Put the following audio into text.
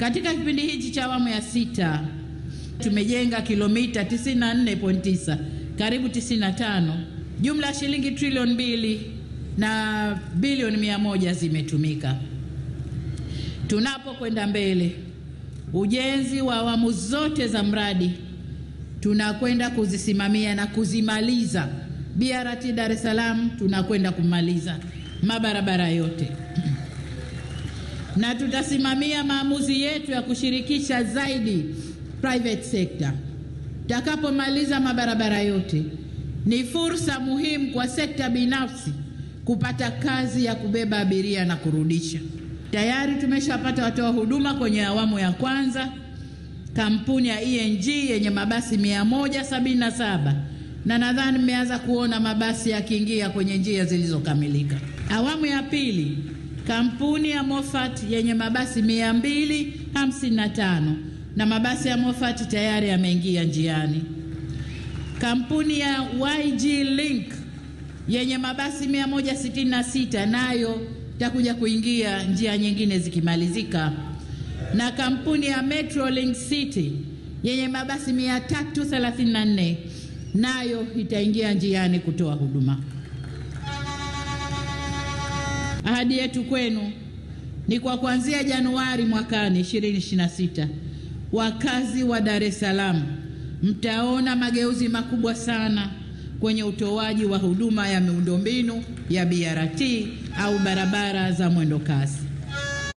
Katika kipindi hichi cha awamu ya 6 tumejenga kilomita 94.9, karibu 95. Jumla ya shilingi trilioni 2 na bilioni 100 zimetumika. Tunapokwenda mbele, ujenzi wa awamu zote za mradi tunakwenda kuzisimamia na kuzimaliza. BRT Dar es Salaam tunakwenda kumaliza mabarabara yote. Na tutasimamia maamuzi yetu ya kushirikisha zaidi private sector. Tutakapomaliza mabarabara yote, ni fursa muhimu kwa sekta binafsi kupata kazi ya kubeba abiria na kurudisha. Tayari tumeshapata watoa huduma kwenye awamu ya kwanza, kampuni ya ENG yenye mabasi 177, na nadhani mmeanza kuona mabasi yakiingia kwenye njia zilizokamilika. Awamu ya pili, kampuni ya Moffat yenye mabasi 255, na mabasi ya Moffat tayari yameingia njiani. Kampuni ya YG Link yenye mabasi 166, nayo itakuja kuingia njia nyingine zikimalizika. Na kampuni ya Metrolink City yenye mabasi 334, nayo itaingia njiani kutoa huduma. Ahadi yetu kwenu ni kwa kuanzia Januari mwakani 2026, wakazi wa Dar es Salaam mtaona mageuzi makubwa sana kwenye utoaji wa huduma ya miundombinu ya BRT au barabara za mwendo kasi.